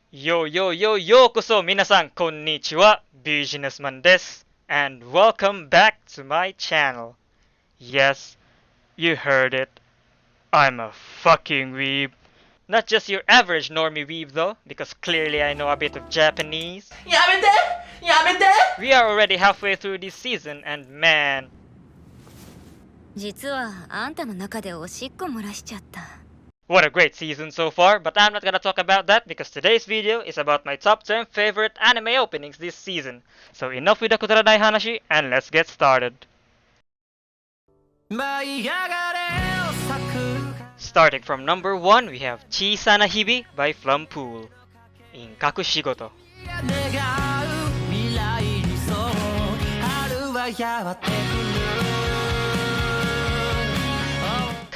Yo, minasan, konnichiwa, businessman desu, and welcome back to my channel. Yes, you heard it. I'm a fucking weeb. Not just your average normie weeb though, because clearly I know a bit of Japanese. やめて We are already halfway through this season, and man, 実はあんたの中でおしっこ漏らしちゃった。what a great season so far, but I'm not gonna talk about that because today's video is about my top 10 favorite anime openings this season. So enough with the kudaranai hanashi, and let's get started. Starting from number 1, we have Chisana Hibi by Flumpool in Kakushigoto.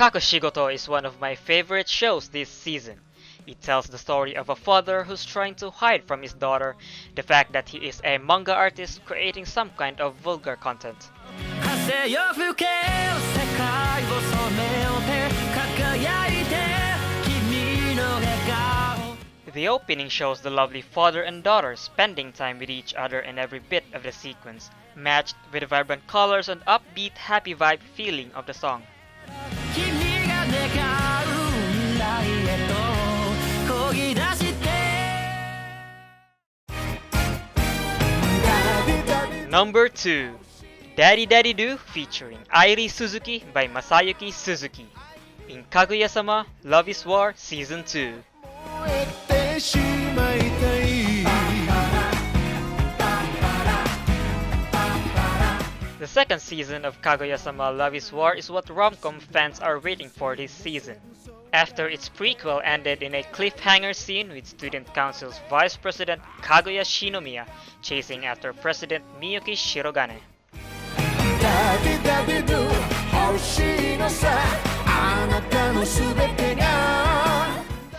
Kakushigoto is one of my favorite shows this season. It tells the story of a father who's trying to hide from his daughter the fact that he is a manga artist creating some kind of vulgar content. The opening shows the lovely father and daughter spending time with each other in every bit of the sequence, matched with the vibrant colors and upbeat happy vibe feeling of the song. Number 2, Daddy Daddy Do featuring Airi Suzuki by Masayuki Suzuki in Kaguya-sama, Love is War Season 2. The second season of Kaguya-sama Love is War is what rom-com fans are waiting for this season. After its prequel ended in a cliffhanger scene with Student Council's Vice President Kaguya Shinomiya chasing after President Miyuki Shirogane.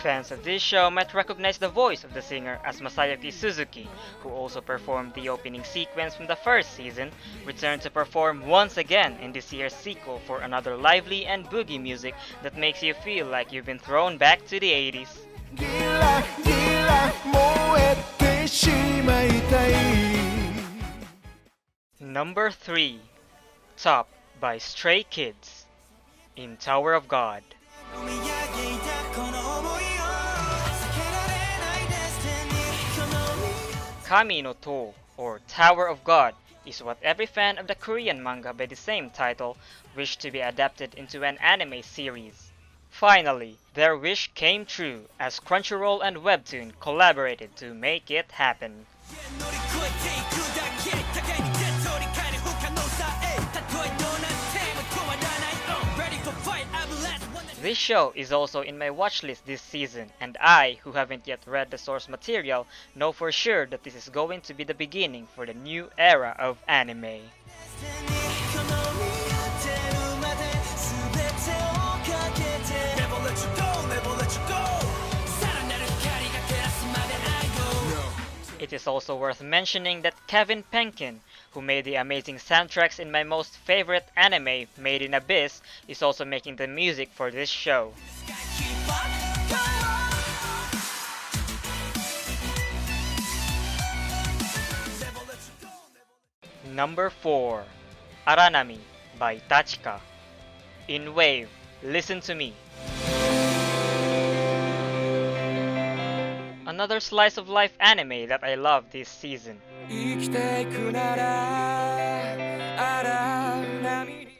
Fans of this show might recognize the voice of the singer as Masayuki Suzuki, who also performed the opening sequence from the first season, returned to perform once again in this year's sequel for another lively and boogie music that makes you feel like you've been thrown back to the 80s. Number 3, Top by Stray Kids in Tower of God. Kami no To, or Tower of God, is what every fan of the Korean manga by the same title wished to be adapted into an anime series. Finally, their wish came true as Crunchyroll and Webtoon collaborated to make it happen. This show is also in my watchlist this season, and I, who haven't yet read the source material, know for sure that this is going to be the beginning for the new era of anime. It is also worth mentioning that Kevin Penkin, who made the amazing soundtracks in my most favorite anime, Made in Abyss, is also making the music for this show. Number 4, Aranami by Tachika in Wave, Listen to Me. Another slice of life anime that I love this season.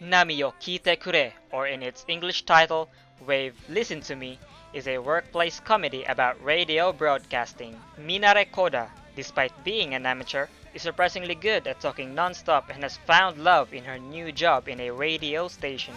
Nami yo Kite Kure, or in its English title, Wave Listen to Me, is a workplace comedy about radio broadcasting. Minare Koda, despite being an amateur, is surprisingly good at talking non-stop and has found love in her new job in a radio station.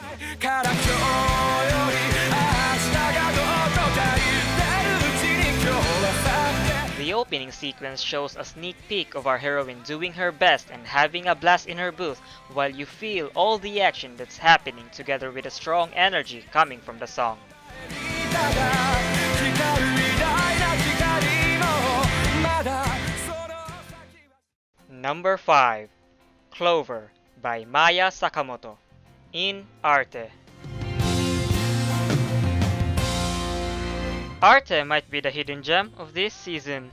The opening sequence shows a sneak peek of our heroine doing her best and having a blast in her booth while you feel all the action that's happening together with a strong energy coming from the song. Number 5, Clover by Maya Sakamoto in Arte. Arte might be the hidden gem of this season.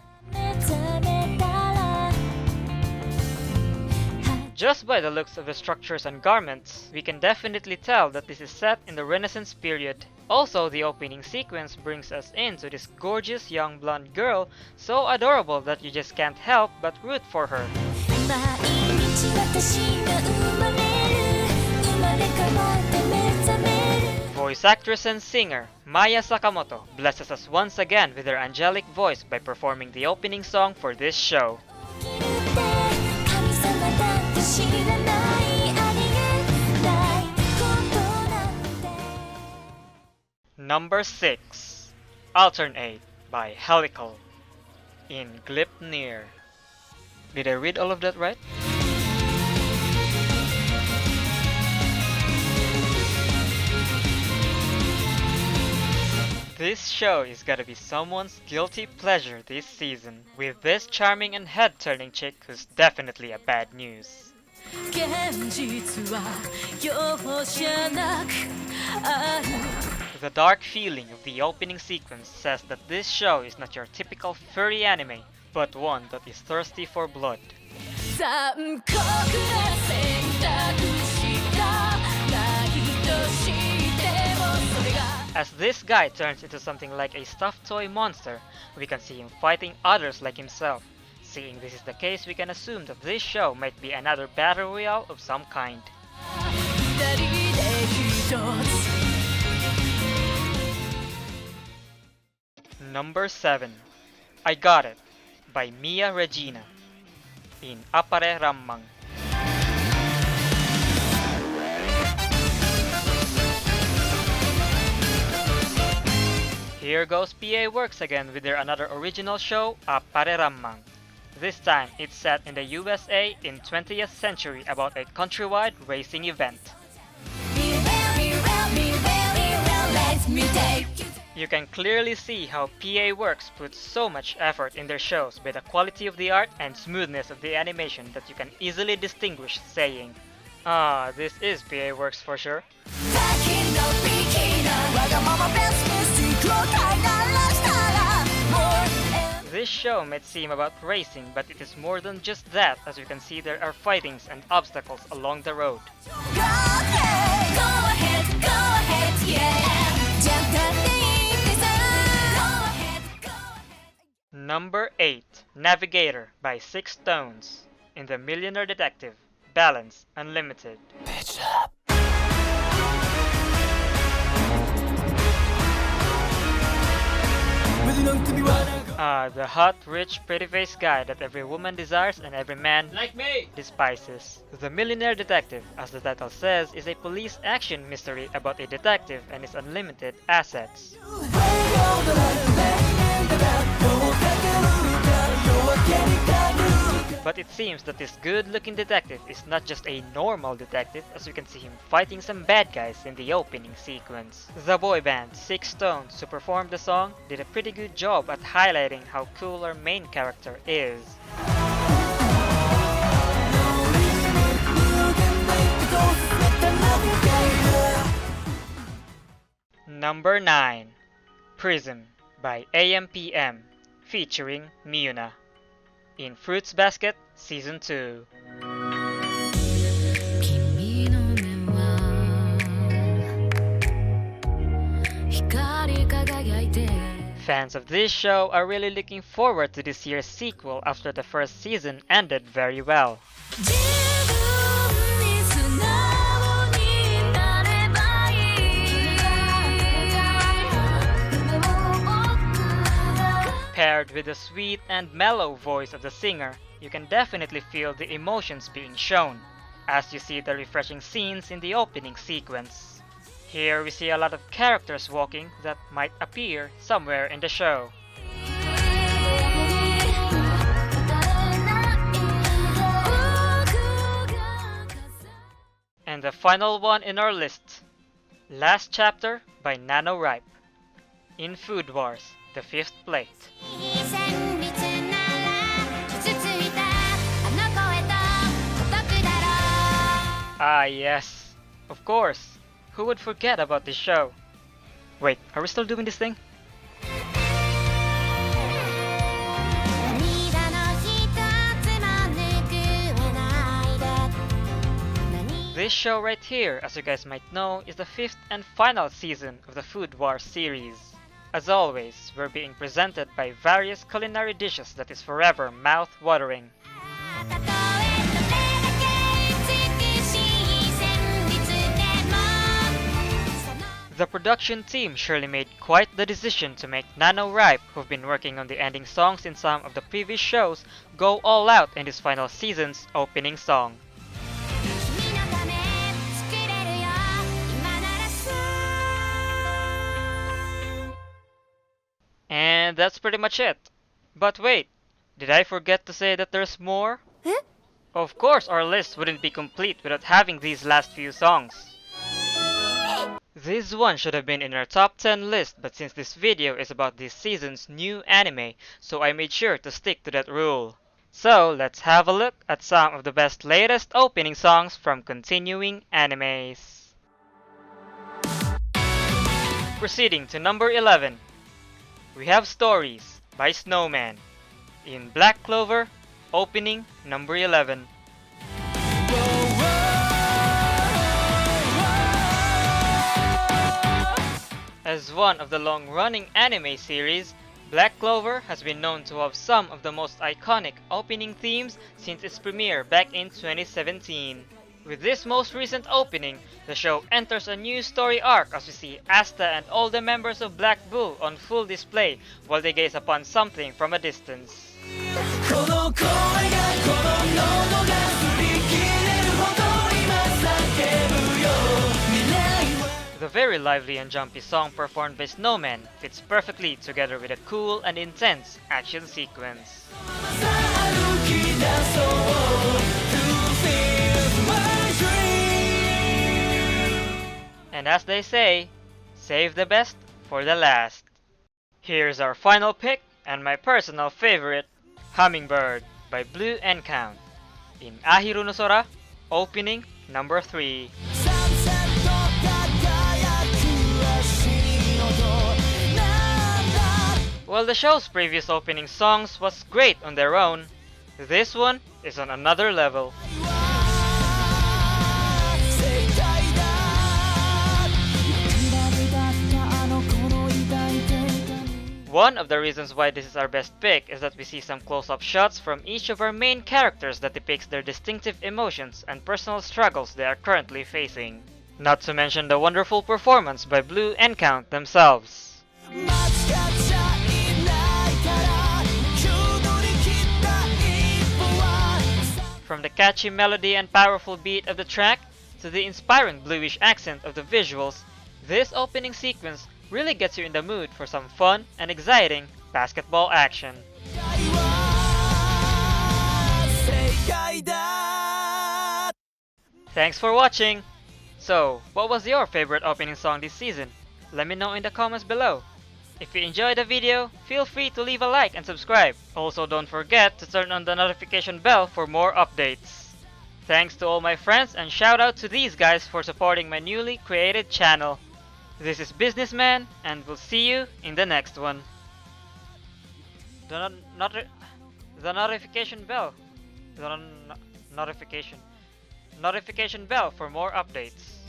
Just by the looks of the structures and garments, we can definitely tell that this is set in the Renaissance period. Also, the opening sequence brings us into this gorgeous young blonde girl, so adorable that you just can't help but root for her. Voice actress and singer Maya Sakamoto blesses us once again with her angelic voice by performing the opening song for this show. Number 6. Alternate by Helical in Gleipnir. Did I read all of that right? This show is gotta be someone's guilty pleasure this season, with this charming and head-turning chick who's definitely a bad news. The dark feeling of the opening sequence says that this show is not your typical furry anime, but one that is thirsty for blood. As this guy turns into something like a stuffed toy monster, we can see him fighting others like himself. Seeing this is the case, we can assume that this show might be another battle royale of some kind. Number 7. I Got It by Mia Regina in Appare Rammang. Here goes PA Works again with their another original show, Appare Rammang. This time, it's set in the USA in 20th century about a countrywide racing event. You can clearly see how PA Works puts so much effort in their shows by the quality of the art and smoothness of the animation that you can easily distinguish, saying, "Ah, this is PA Works for sure." This show might seem about racing, but it is more than just that, as you can see there are fightings and obstacles along the road. Number 8. Navigator by Six Stones in The Millionaire Detective Balance Unlimited. The hot, rich, pretty-faced guy that every woman desires and every man like me despises. The Millionaire Detective, as the title says, is a police action mystery about a detective and his unlimited assets. But it seems that this good-looking detective is not just a normal detective, as you can see him fighting some bad guys in the opening sequence. The boy band Six Stones, who performed the song, did a pretty good job at highlighting how cool our main character is. Number 9. Prism by AMPM featuring Miuna in Fruits Basket Season 2. Fans of this show are really looking forward to this year's sequel after the first season ended very well. Paired with the sweet and mellow voice of the singer, you can definitely feel the emotions being shown, as you see the refreshing scenes in the opening sequence. Here we see a lot of characters walking that might appear somewhere in the show. And the final one in our list, Last Chapter by NaNoWriMo in Food Wars, The Fifth Plate. Ah yes, of course. Who would forget about this show? Wait, are we still doing this thing? This show right here, as you guys might know, is the 5th and final season of the Food Wars series. As always, we're being presented by various culinary dishes that is forever mouth-watering. The production team surely made quite the decision to make NaNoWriMe, who've been working on the ending songs in some of the previous shows, go all out in this final season's opening song. And that's pretty much it. But wait, did I forget to say that there's more? Of course our list wouldn't be complete without having these last few songs. This one should have been in our top 10 list, but since this video is about this season's new anime, so I made sure to stick to that rule. So let's have a look at some of the best latest opening songs from continuing animes. Proceeding to number 11, we have Stories by Snowman. In Black Clover, opening number 11. As one of the long-running anime series, Black Clover has been known to have some of the most iconic opening themes since its premiere back in 2017. With this most recent opening, the show enters a new story arc as we see Asta and all the members of Black Bull on full display while they gaze upon something from a distance. The very lively and jumpy song performed by Snowman fits perfectly together with a cool and intense action sequence. And as they say, save the best for the last. Here's our final pick and my personal favorite, Hummingbird by Blue Encount. In Ahiru no Sora, opening number 3. While the show's previous opening songs was great on their own, this one is on another level. One of the reasons why this is our best pick is that we see some close-up shots from each of our main characters that depicts their distinctive emotions and personal struggles they are currently facing. Not to mention the wonderful performance by Blue Encount themselves. From the catchy melody and powerful beat of the track to the inspiring bluish accent of the visuals, this opening sequence really gets you in the mood for some fun and exciting basketball action. Thanks for watching! So, what was your favorite opening song this season? Let me know in the comments below. If you enjoyed the video, feel free to leave a like and subscribe. Also, don't forget to turn on the notification bell for more updates. Thanks to all my friends and shout out to these guys for supporting my newly created channel. This is Businessman and we'll see you in the next one. The notification bell. Notification bell for more updates.